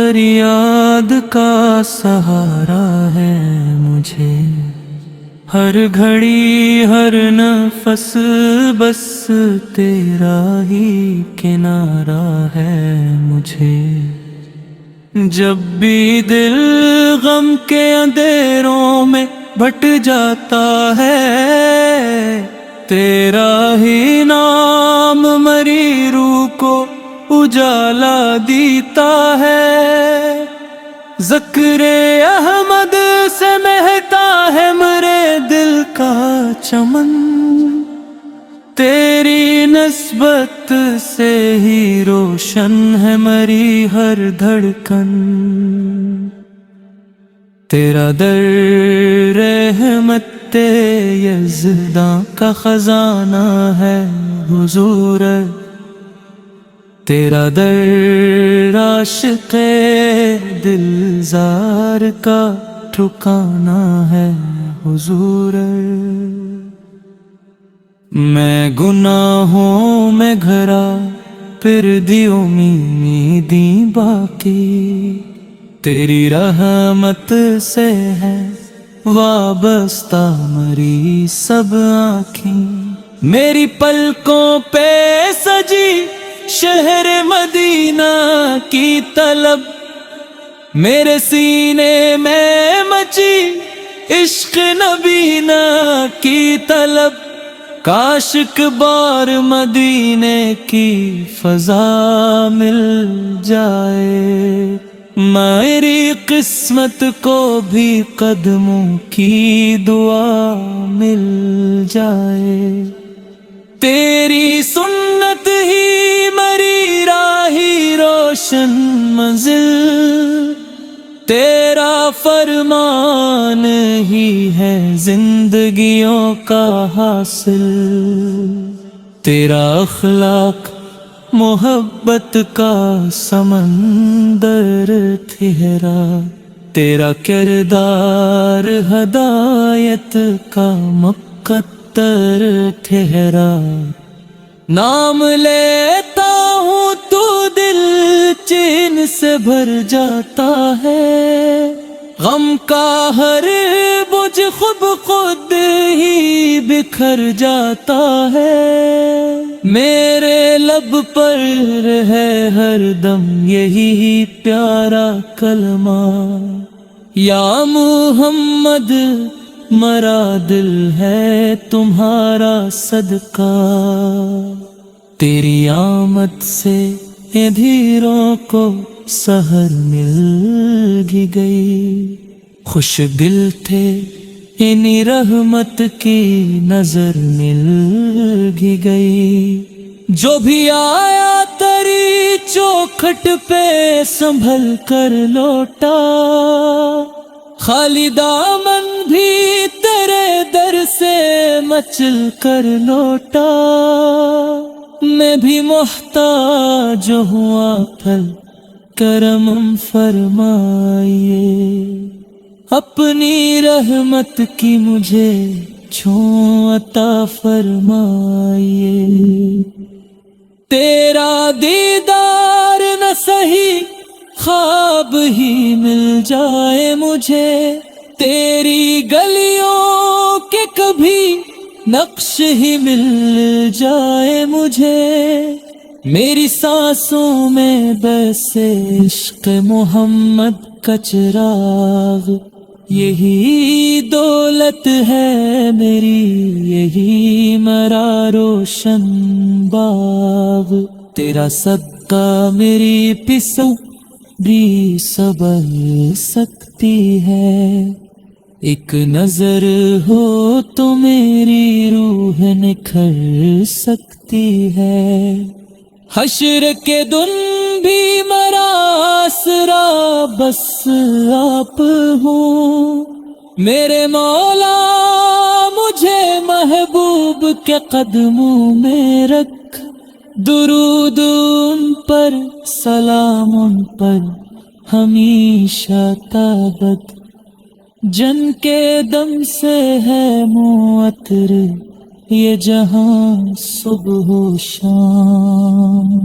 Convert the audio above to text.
فریاد کا سہارا ہے مجھے، ہر گھڑی ہر نفس بس تیرا ہی کنارہ ہے مجھے۔ جب بھی دل غم کے اندھیروں میں بٹ جاتا ہے، تیرا ہی نام مری روح کو اجالا دیتا ہے۔ ذکر احمد سے مہکتا ہے میرے دل کا چمن، تیری نسبت سے ہی روشن ہے میری ہر دھڑکن۔ تیرا در رحمت یزداں کا خزانہ ہے حضور، تیرا در عاشق دلزار کا ٹھکانہ ہے حضور۔ میں گناہوں میں گھرا پھر دی امیدیں باقی، تیری رحمت سے ہے وابستہ میری سب آنکھیں۔ میری پلکوں پہ سجی شہر مدینہ کی طلب، میرے سینے میں مچی عشق نبینا کی طلب۔ کاش ایک بار مدینے کی فضا مل جائے، میری قسمت کو بھی قدموں کی دعا مل جائے۔ تیری سنت ہی میری راہی روشن منزل، تیرا فرمان ہی ہے زندگیوں کا حاصل۔ تیرا اخلاق محبت کا سمندر ٹھہرا، تیرا کردار ہدایت کا مقطر ٹھہرا۔ نام لیتا ہوں تو دل چین سے بھر جاتا ہے، غم کا ہر بوجھ خود ہی بکھر جاتا ہے۔ میرے لب پر ہے ہر دم یہی پیارا کلمہ، یا محمد مرا دل ہے تمہارا صدقہ۔ تیری آمد سے اندھیروں کو سحر مل بھی گئی، خوش دل تھے انہی رحمت کی نظر مل بھی گئی۔ جو بھی آیا تیری چوکھٹ پہ سنبھل کر لوٹا، خالی دامن بھی تیرے در سے مچل کر لوٹا۔ میں بھی محتاج ہوا پھل کرم فرمائیے، اپنی رحمت کی مجھے چھو عطا فرمائیے۔ تیرا دیدار نہ سہی خواب ہی مل جائے مجھے، تیری گلیوں کے کبھی نقش ہی مل جائے مجھے۔ میری سانسوں میں بیسے عشق محمد کا چراغ، یہی دولت ہے میری، یہی مرا روشن باغ۔ تیرا صدقہ میری پسوں بھی سبر سکتی ہے، ایک نظر ہو تو میری روح نکھر سکتی ہے۔ حشر کے دن بھی مرا آسرا بس آپ ہوں، میرے مولا مجھے محبوب کے قدموں میں رکھ۔ درود ان پر سلام ان پر ہمیشہ تابد، جن کے دم سے ہے معطر یہ جہاں صبح و شام۔